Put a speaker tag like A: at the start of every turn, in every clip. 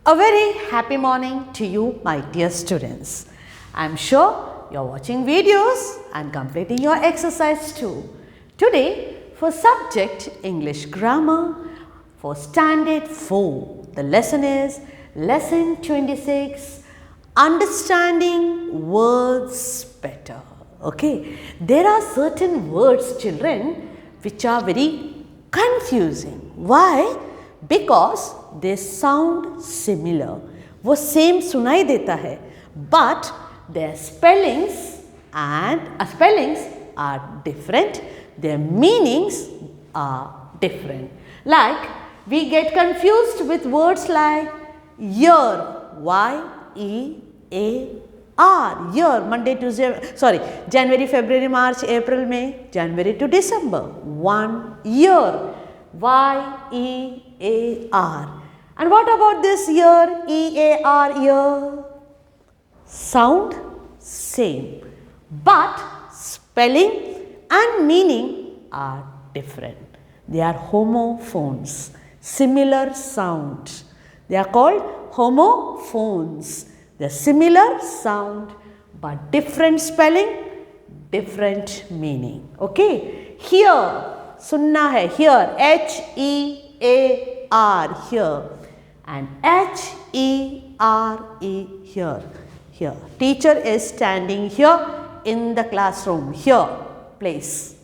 A: A very happy morning to you, my dear students. I am sure you are watching videos and completing your exercise too. Today, for subject English Grammar for Standard 4, the lesson is Lesson 26, Understanding Words Better. Okay, there are certain words, children, which are very confusing. Why? Because they sound similar. वो same सुनाई देता है, but their spellings are different. Their meanings are different. Like we get confused with words like year, Y-E-A-R, year, Monday, Tuesday, January, February, March, April, May, January to December, 1 year, Y-E-A-R. And what about this year, E-A-R, year? Sound same, but spelling and meaning are different. They are homophones, similar sound. They are called homophones. They are similar sound but different spelling, different meaning. Okay, here, सुनना है, here, H-E-A-R, here, and H-E-R-E, here. Here, teacher is standing here in the classroom, here, place,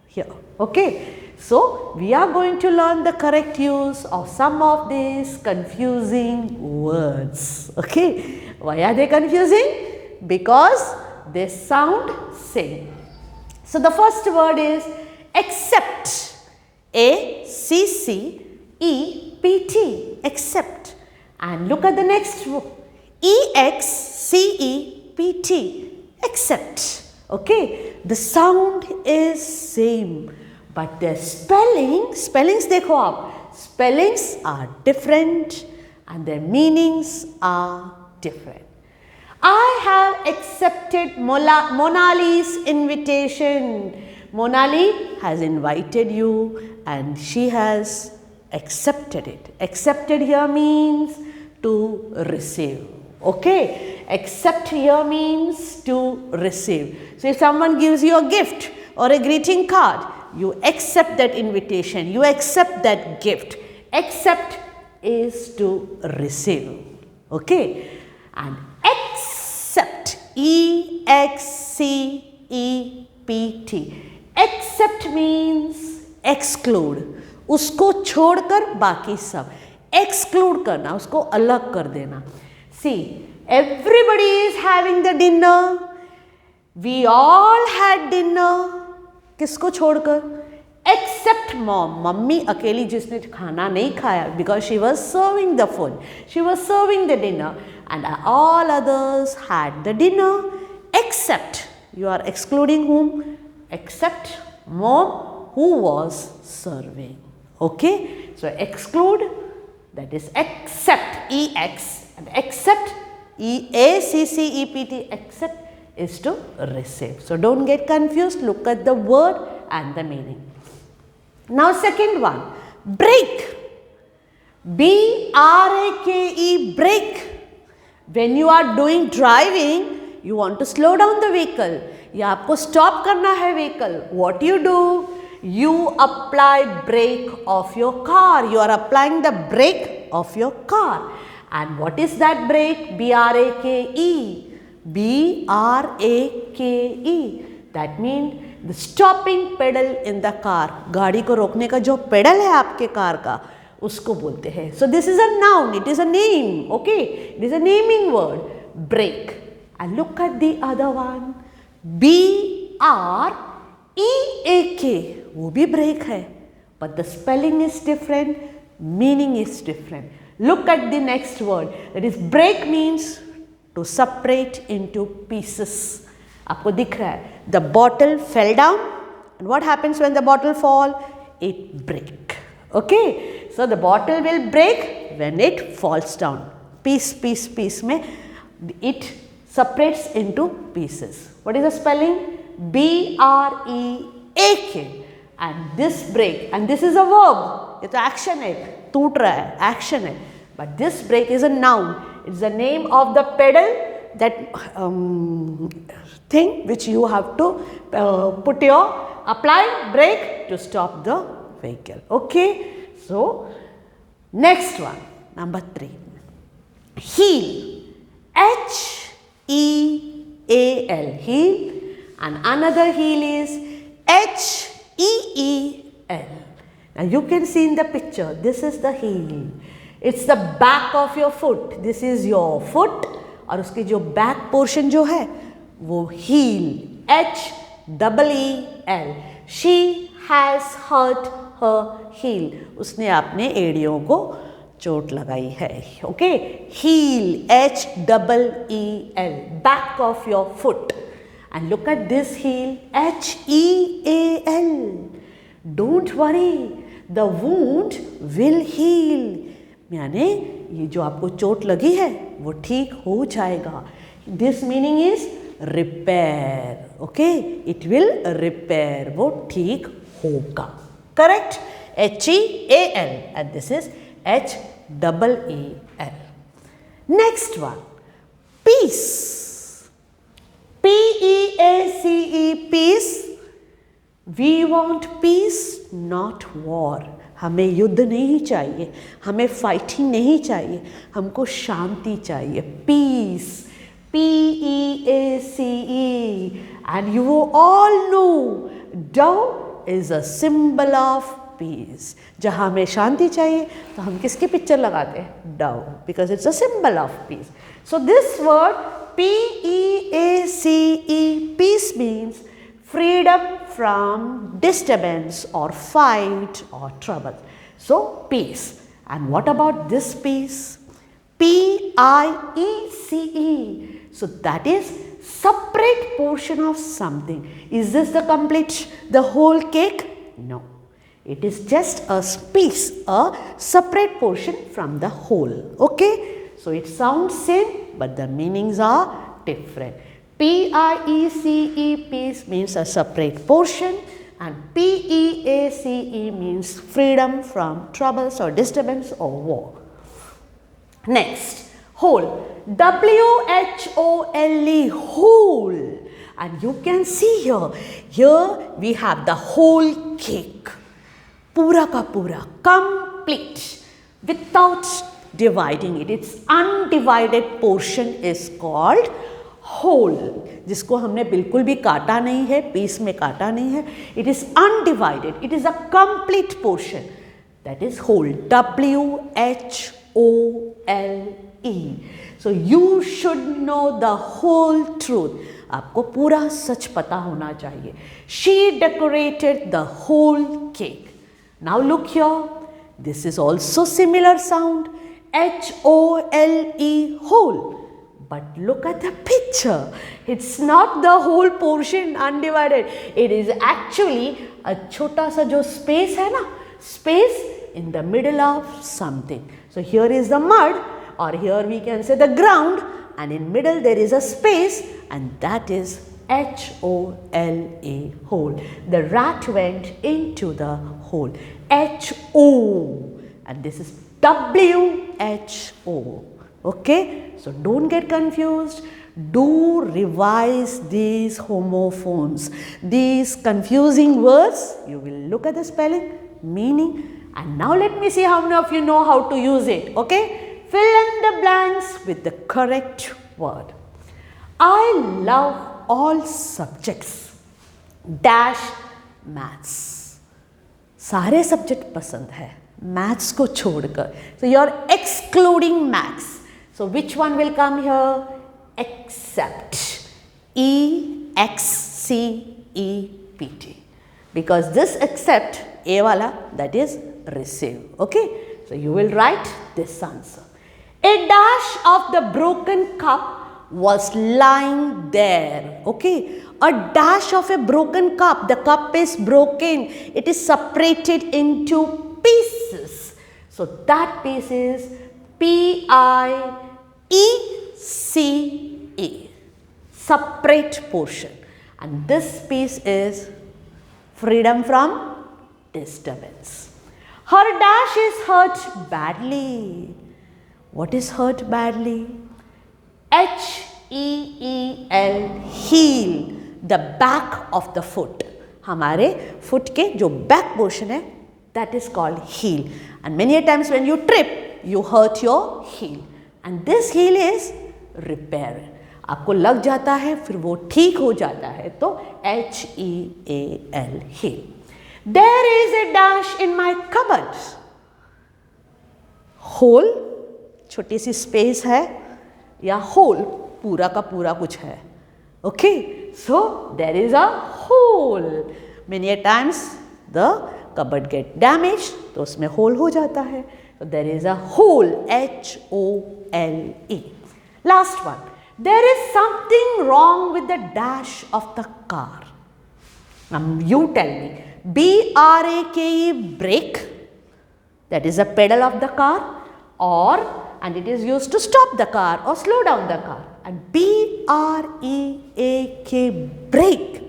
A: here. Okay, so we are going to learn the correct use of some of these confusing words. Okay, why are they confusing? Because they sound same. So the first word is accept, A-C-C-E-P-T, accept. And look at the next word, E-X-C-E-P-T, accept. Okay, the sound is same, but their spellings देखो आप, spellings are different and their meanings are different. I have accepted Monali's invitation. Monali has invited you and she has accepted it. Accepted here means to receive. Okay, accept here means to receive. So if someone gives you a gift or a greeting card, you accept that invitation, you accept that gift. Accept is to receive. Okay, and accept, E-X-C-E-P-T, accept means exclude, उसको छोड़कर बाकी सब, exclude करना, उसको अलग कर देना. See, everybody is having the dinner, we all had dinner, किसको छोड़कर? Except mom, मम्मी अकेली जिसने खाना नहीं खाया, because she was serving the food, she was serving the dinner, and all others had the dinner, except, you are excluding whom? Except mom who was serving. Okay, so exclude, that is accept, E-X, and accept, E-A-C-C-E-P-T, accept is to receive. So don't get confused, look at the word and the meaning. Now second one, brake, B-R-A-K-E, brake. When you are doing driving, you want to slow down the vehicle, या आपको stop करना है vehicle, what you do? You apply brake of your car, you are applying the brake of your car. And what is that brake? B-R-A-K-E, B-R-A-K-E, that means the stopping pedal in the car. गाड़ी को रोकने का जो pedal है आपके car का, उसको बोलते हैं. So this is a noun, it is a name, okay, it is a naming word, brake. And look at the other one, B-R-E-A-K, वो भी brake है, but the spelling is different, meaning is different. Look at the next word, that is break means to separate into pieces. आपको दिख रहा है, the bottle fell down, and what happens when the bottle fall? It break. Okay, so the bottle will break when it falls down. Piece में it separates into pieces. What is the spelling? B-R-E-A-K. And this break, and this is a verb, ये तो action है, टूट रहा है, action है. but this brake is a noun. It's the name of the pedal, that thing which you have to apply brake to stop the vehicle. Okay. So, next one, number 3. Heel. H-E-A-L. Heel. And another heel is H-E-E-L. Now you can see in the picture, this is the heel. It's the back of your foot. This is your foot. और उसकी जो back portion जो है वो heel. H-E-E-L. She has hurt her heel. उसने अपने एड़ियों को चोट लगाई है. Okay. Heel. H-E-E-L. Back of your foot. And look at this heel. H-E-A-L. Don't worry. The wound will heal. यानी ये जो आपको चोट लगी है वो ठीक हो जाएगा. This meaning is repair. Okay. It will repair. वो ठीक होगा. Correct? H-E-A-L. And this is H-E-E-L. Next one. Peace. P-E-A-C-E. Peace. We want peace, not war. हमें युद्ध नहीं चाहिए, हमें फाइटिंग नहीं चाहिए, हमको शांति चाहिए. Peace. P-E-A-C-E. And you all know dove is a symbol of peace. जहाँ हमें शांति चाहिए तो हम किसकी पिक्चर लगाते हैं? Dove, because it's a symbol of peace. So this word P-E-A-C-E, peace means freedom from disturbance or fight or trouble. So peace. And what about this peace? P-I-E-C-E. So that is separate portion of something. Is this the whole cake? No. It is just a piece, a separate portion from the whole. Okay. So it sounds same, but the meanings are different. P-I-E-C-E, peace means a separate portion, and P-E-A-C-E means freedom from troubles or disturbance or war. Next, whole. W-H-O-L-E, whole. And you can see here we have the whole cake. Pura ka pura, complete, without dividing it. Its undivided portion is called whole, जिसको हमने बिल्कुल भी काटा नहीं है, piece में काटा नहीं है. It is undivided. It is a complete portion. That is whole. W-H-O-L-E. So you should know the whole truth. आपको पूरा सच पता होना चाहिए. She decorated the whole cake. Now look here. This is also similar sound. H-O-L-E, whole. But look at the picture. It's not the whole portion undivided. It is actually a chota sa jo space hai na, space in the middle of something. So here is the mud, or here we can say the ground, and in middle there is a space, and that is H-O-L-E, hole. The rat went into the hole. H-O, and this is W-H-O. Okay, so don't get confused. Do revise these homophones, these confusing words. You will look at the spelling, meaning, and now let me see how many of you know how to use it. Okay, fill in the blanks with the correct word. I love all subjects dash maths. सारे subject पसंद है, maths को छोड़कर. So you are excluding maths. So which one will come here? Except. E-X-C-E-P-T. Because this except, A wala, that is receive. Okay. So you will write this answer. A dash of the broken cup was lying there. Okay. A dash of a broken cup. The cup is broken. It is separated into pieces. So that piece is P-I-E-C-E. Separate portion. And this piece is freedom from disturbance. Her dash is hurt badly. What is hurt badly? H-E-E-L, heel, the back of the foot. हमारे foot के जो back portion है, that is called heel. And many a times when you trip, you hurt your heel. And this heel is repair. आपको लग जाता है, फिर वो ठीक हो जाता है, तो H-E-A-L, heel. There is a dash in my cupboard. Hole, छोटी सी space है, या hole, पूरा का पूरा कुछ है. Okay, so there is a hole. Many a times the cupboard get damaged, तो उसमें hole हो जाता है. So there is a hole, H-O-L-E. Last one. There is something wrong with the dash of the car. You tell me. B-R-A-K-E, brake. That is the pedal of the car, and it is used to stop the car or slow down the car. And B-R-E-A-K, brake.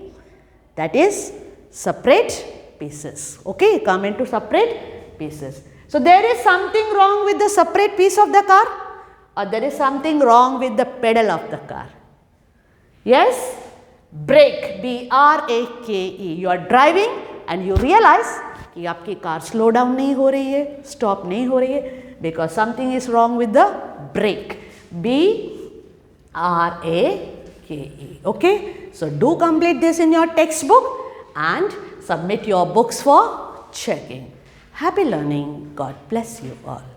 A: That is separate pieces. Okay, come into separate pieces. So there is something wrong with the separate piece of the car, or there is something wrong with the pedal of the car. Yes? Brake, B-R-A-K-E. You are driving and you realize कि आपकी car slow down नहीं हो रही है, stop नहीं हो रही है, because something is wrong with the brake. B-R-A-K-E. Okay, so do complete this in your textbook and submit your books for checking. Happy learning. God bless you all.